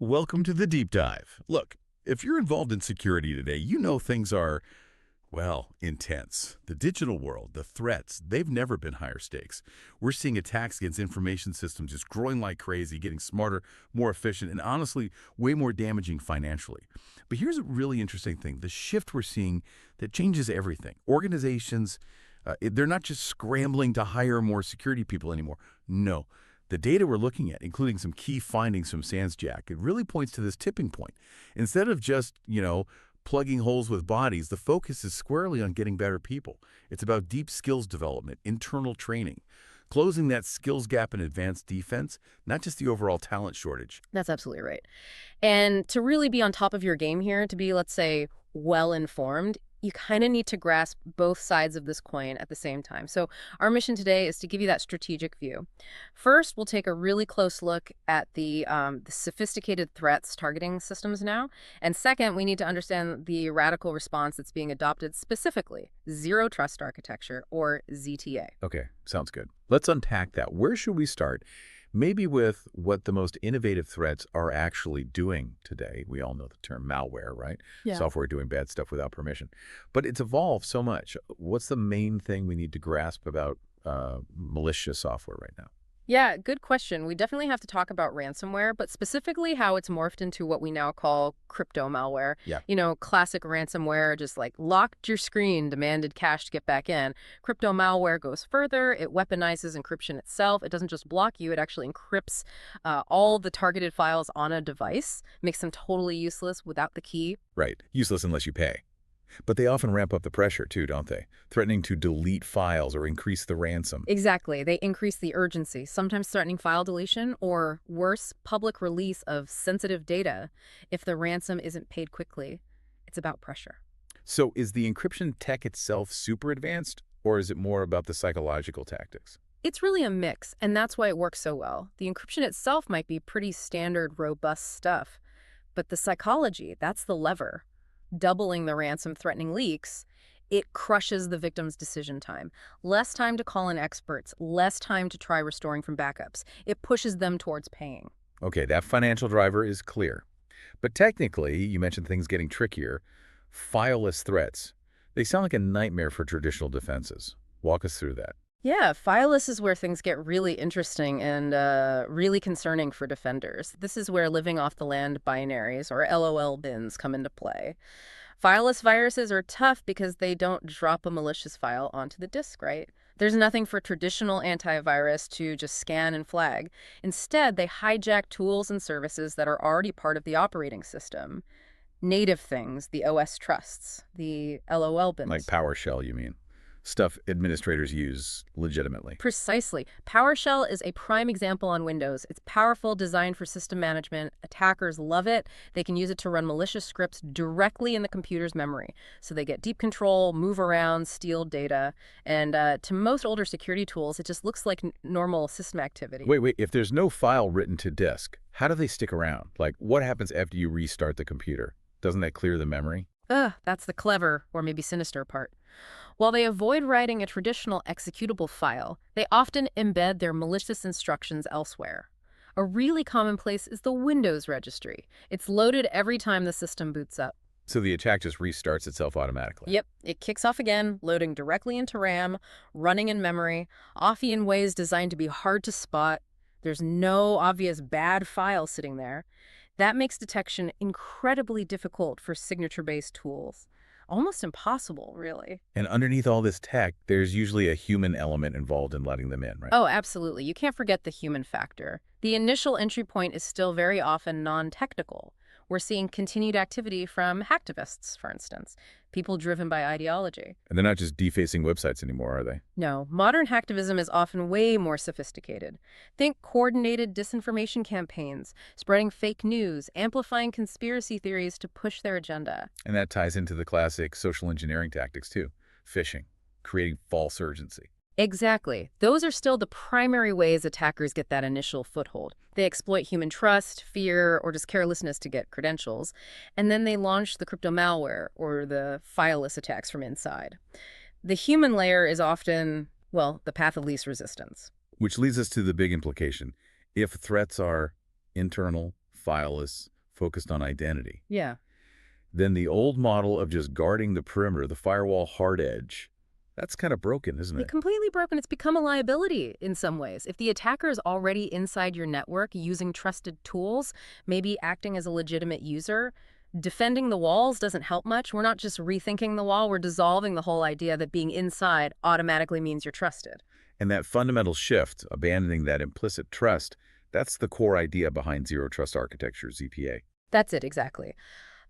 Welcome to the deep dive. Look, if you're involved in security today, you know things are, well, intense. The digital world, the threats, they've never been higher stakes. We're seeing attacks against information systems just growing like crazy, getting smarter, more efficient, and honestly, way more damaging financially. But here's a really interesting thing. The shift we're seeing that changes everything. Organizations, they're not just scrambling to hire more security people anymore. No. The data we're looking at, including some key findings from SansJack, it really points to this tipping point. Instead of just, plugging holes with bodies, the focus is squarely on getting better people. It's about deep skills development, internal training, closing that skills gap in advanced defense, not just the overall talent shortage. That's absolutely right. And to really be on top of your game here, to be, let's say, well-informed, you kind of need to grasp both sides of this coin at the same time. So our mission today is to give you that strategic view. First, we'll take a really close look at the sophisticated threats targeting systems now. And second, we need to understand the radical response that's being adopted, specifically Zero Trust Architecture, or ZTA. Okay, sounds good. Let's unpack that. Where should we start? Maybe with what the most innovative threats are actually doing today. We all know the term malware, right? Yeah. Software doing bad stuff without permission. But it's evolved so much. What's the main thing we need to grasp about malicious software right now? Yeah, good question. We definitely have to talk about ransomware, but specifically how it's morphed into what we now call crypto malware. Yeah. Classic ransomware just like locked your screen, demanded cash to get back in. Crypto malware goes further. It weaponizes encryption itself. It doesn't just block you, it actually encrypts all the targeted files on a device, makes them totally useless without the key. Right. Useless unless you pay. But they often ramp up the pressure too, don't they? Threatening to delete files or increase the ransom. Exactly. They increase the urgency, sometimes threatening file deletion or, worse, public release of sensitive data if the ransom isn't paid quickly. It's about pressure. So is the encryption tech itself super advanced, or is it more about the psychological tactics? It's really a mix, and that's why it works so well. The encryption itself might be pretty standard, robust stuff, but the psychology, that's the lever. Doubling the ransom threatening leaks, it crushes the victim's decision time. Less time to call in experts, less time to try restoring from backups. It pushes them towards paying. Okay, that financial driver is clear. But technically, you mentioned things getting trickier. Fileless threats. They sound like a nightmare for traditional defenses. Walk us through that. Yeah, fileless is where things get really interesting and really concerning for defenders. This is where living off the land binaries, or LOL bins, come into play. Fileless viruses are tough because they don't drop a malicious file onto the disk, right? There's nothing for traditional antivirus to just scan and flag. Instead, they hijack tools and services that are already part of the operating system. Native things the OS trusts, the LOL bins. Like PowerShell, you mean? Stuff administrators use legitimately. Precisely. PowerShell is a prime example on Windows. It's powerful, designed for system management. Attackers love it. They can use it to run malicious scripts directly in the computer's memory. So they get deep control, move around, steal data. And to most older security tools, it just looks like normal system activity. Wait. If there's no file written to disk, how do they stick around? Like, what happens after you restart the computer? Doesn't that clear the memory? That's the clever, or maybe sinister part. While they avoid writing a traditional executable file, they often embed their malicious instructions elsewhere. A really common place is the Windows registry. It's loaded every time the system boots up. So the attack just restarts itself automatically. Yep, it kicks off again, loading directly into RAM, running in memory, often in ways designed to be hard to spot. There's no obvious bad file sitting there. That makes detection incredibly difficult for signature-based tools. Almost impossible, really. And underneath all this tech, there's usually a human element involved in letting them in, right? Oh, absolutely. You can't forget the human factor. The initial entry point is still very often non-technical. We're seeing continued activity from hacktivists, for instance, people driven by ideology. And they're not just defacing websites anymore, are they? No, modern hacktivism is often way more sophisticated. Think coordinated disinformation campaigns, spreading fake news, amplifying conspiracy theories to push their agenda. And that ties into the classic social engineering tactics, too. Phishing, creating false urgency. Exactly. Those are still the primary ways attackers get that initial foothold. They exploit human trust, fear, or just carelessness to get credentials, and then they launch the crypto malware or the fileless attacks from inside. The human layer is often, well, the path of least resistance. Which leads us to the big implication. If threats are internal, fileless, focused on identity. Yeah. Then the old model of just guarding the perimeter, the firewall hard edge, that's kind of broken, isn't It it? completely broken. It's become a liability in some ways. If the attacker is already inside your network using trusted tools, maybe acting as a legitimate user, defending the walls doesn't help much. We're not just rethinking the wall, we're dissolving the whole idea that being inside automatically means you're trusted. And that fundamental shift, abandoning that implicit trust, that's the core idea behind Zero Trust Architecture, ZPA. That's it, exactly.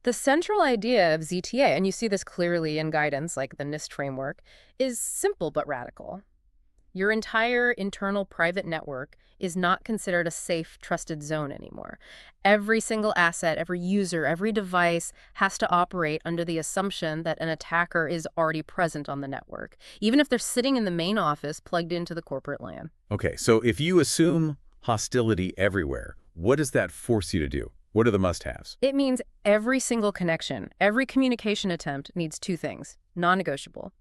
The central idea of ZTA, and you see this clearly in guidance like the NIST framework, is simple but radical. Your entire internal private network is not considered a safe, trusted zone anymore. Every single asset, every user, every device has to operate under the assumption that an attacker is already present on the network, even if they're sitting in the main office plugged into the corporate LAN. Okay, so if you assume hostility everywhere, what does that force you to do? What are the must-haves? It means every single connection, every communication attempt needs two things, non-negotiable: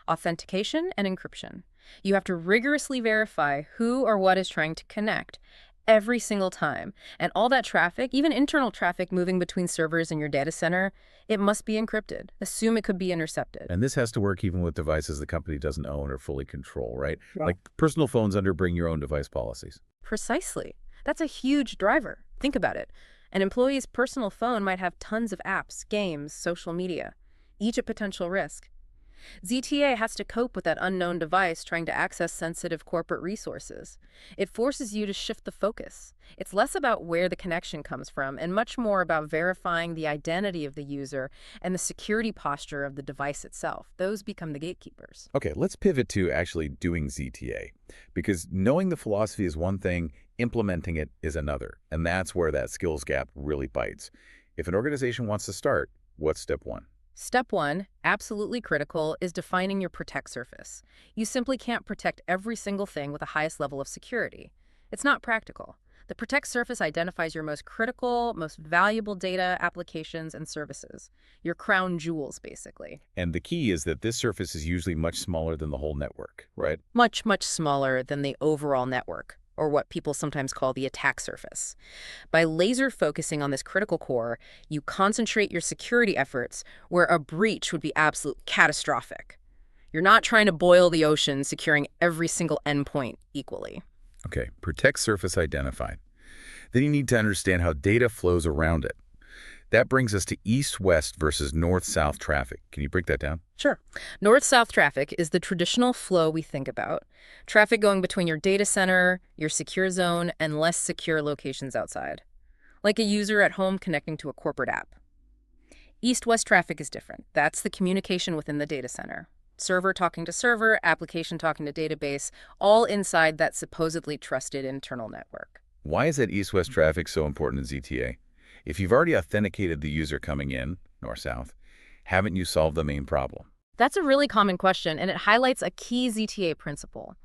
authentication and encryption. You have to rigorously verify who or what is trying to connect every single time. And all that traffic, even internal traffic moving between servers in your data center, it must be encrypted. Assume it could be intercepted. And this has to work even with devices the company doesn't own or fully control, right? Yeah. Like personal phones under bring your own device policies. Precisely. That's a huge driver. Think about it. An employee's personal phone might have tons of apps, games, social media, each a potential risk. ZTA has to cope with that unknown device trying to access sensitive corporate resources. It forces you to shift the focus. It's less about where the connection comes from and much more about verifying the identity of the user and the security posture of the device itself. Those become the gatekeepers. Okay, let's pivot to actually doing ZTA. Because knowing the philosophy is one thing, implementing it is another. And that's where that skills gap really bites. If an organization wants to start, what's step one? Step one, absolutely critical, is defining your protect surface. You simply can't protect every single thing with the highest level of security. It's not practical. The protect surface identifies your most critical, most valuable data, applications, and services. Your crown jewels, basically. And the key is that this surface is usually much smaller than the whole network, right? Much, much smaller than the overall network, or what people sometimes call the attack surface. By laser focusing on this critical core, you concentrate your security efforts where a breach would be absolute catastrophic. You're not trying to boil the ocean, securing every single endpoint equally. Okay, protect surface identified. Then you need to understand how data flows around it. That brings us to east-west versus north-south traffic. Can you break that down? Sure. North-south traffic is the traditional flow we think about. Traffic going between your data center, your secure zone, and less secure locations outside. Like a user at home connecting to a corporate app. East-west traffic is different. That's the communication within the data center. Server talking to server, application talking to database, all inside that supposedly trusted internal network. Why is that east-west traffic so important in ZTA? If you've already authenticated the user coming in, north-south, haven't you solved the main problem? That's a really common question, and it highlights a key ZTA principle.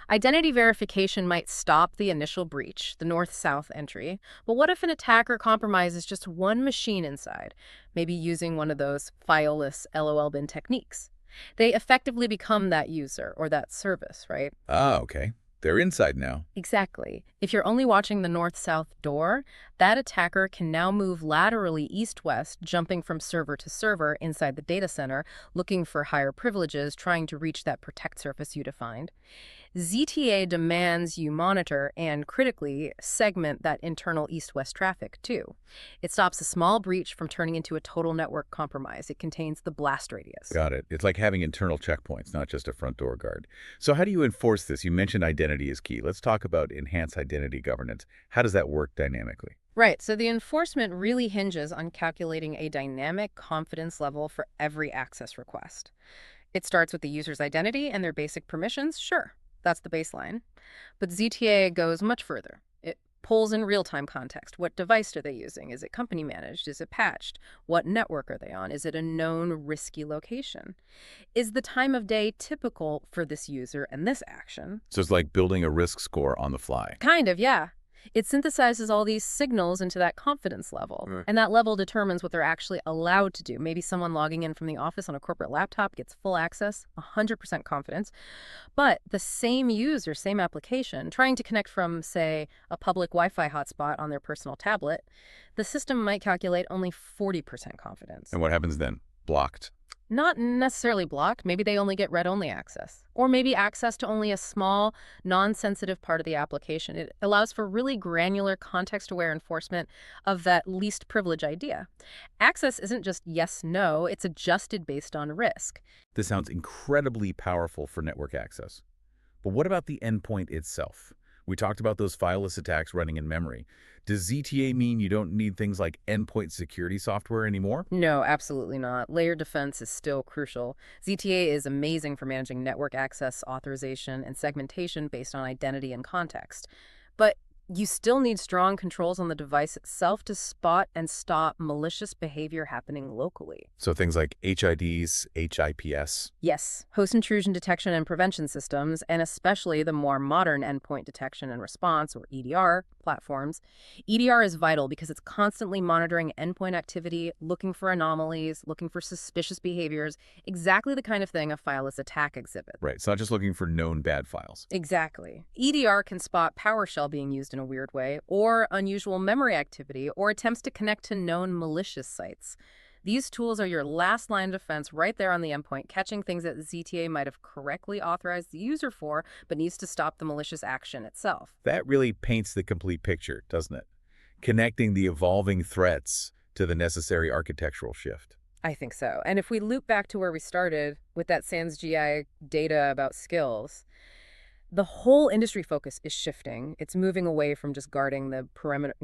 Identity verification might stop the initial breach, the north-south entry, but what if an attacker compromises just one machine inside, maybe using one of those fileless LOL bin techniques? They effectively become that user or that service, right? Ah, okay. They're inside now. Exactly. If you're only watching the north-south door, that attacker can now move laterally east-west, jumping from server to server inside the data center, looking for higher privileges, trying to reach that protect surface you defined. ZTA demands you monitor and, critically, segment that internal east-west traffic, too. It stops a small breach from turning into a total network compromise. It contains the blast radius. Got it. It's like having internal checkpoints, not just a front door guard. So how do you enforce this? You mentioned identity is key. Let's talk about enhanced identity governance. How does that work dynamically? Right, so the enforcement really hinges on calculating a dynamic confidence level for every access request. It starts with the user's identity and their basic permissions, sure. That's the baseline. But ZTA goes much further. It pulls in real-time context. What device are they using? Is it company managed? Is it patched? What network are they on? Is it a known risky location? Is the time of day typical for this user and this action? So it's like building a risk score on the fly. Kind of, yeah. It synthesizes all these signals into that confidence level. Right. And that level determines what they're actually allowed to do. Maybe someone logging in from the office on a corporate laptop gets full access, 100% confidence. But the same user, same application, trying to connect from, say, a public Wi-Fi hotspot on their personal tablet, the system might calculate only 40% confidence. And what happens then? Blocked. Not necessarily blocked. Maybe they only get read-only access. Or maybe access to only a small, non-sensitive part of the application. It allows for really granular, context-aware enforcement of that least privilege idea. Access isn't just yes, no, it's adjusted based on risk. This sounds incredibly powerful for network access. But what about the endpoint itself? We talked about those fileless attacks running in memory. Does ZTA mean you don't need things like endpoint security software anymore? No, absolutely not. Layered defense is still crucial. ZTA is amazing for managing network access, authorization, and segmentation based on identity and context. But you still need strong controls on the device itself to spot and stop malicious behavior happening locally. So things like HIDs, HIPS. Yes, host intrusion detection and prevention systems, and especially the more modern endpoint detection and response, or EDR, platforms. EDR is vital because it's constantly monitoring endpoint activity, looking for anomalies, looking for suspicious behaviors, exactly the kind of thing a fileless attack exhibits. Right, it's not just looking for known bad files. Exactly. EDR can spot PowerShell being used in a weird way, or unusual memory activity, or attempts to connect to known malicious sites. These tools are your last line of defense right there on the endpoint, catching things that ZTA might have correctly authorized the user for, but needs to stop the malicious action itself. That really paints the complete picture, doesn't it? Connecting the evolving threats to the necessary architectural shift. I think so. And if we loop back to where we started with that SANS GI data about skills, the whole industry focus is shifting. It's moving away from just guarding the perimeter,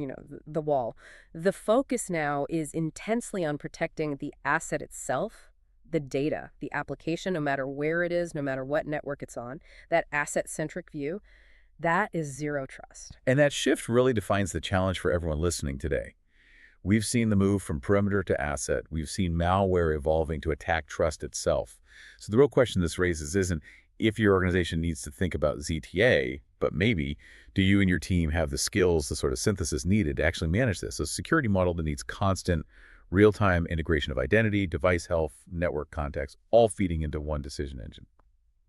the wall. The focus now is intensely on protecting the asset itself, the data, the application, no matter where it is, no matter what network it's on. That asset-centric view, that is zero trust. And that shift really defines the challenge for everyone listening today. We've seen the move from perimeter to asset. We've seen malware evolving to attack trust itself. So the real question this raises isn't if your organization needs to think about ZTA, but maybe, do you and your team have the skills, the sort of synthesis needed to actually manage this? A security model that needs constant, real-time integration of identity, device health, network context, all feeding into one decision engine.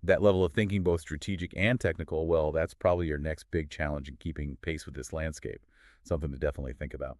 That level of thinking, both strategic and technical, well, that's probably your next big challenge in keeping pace with this landscape. Something to definitely think about.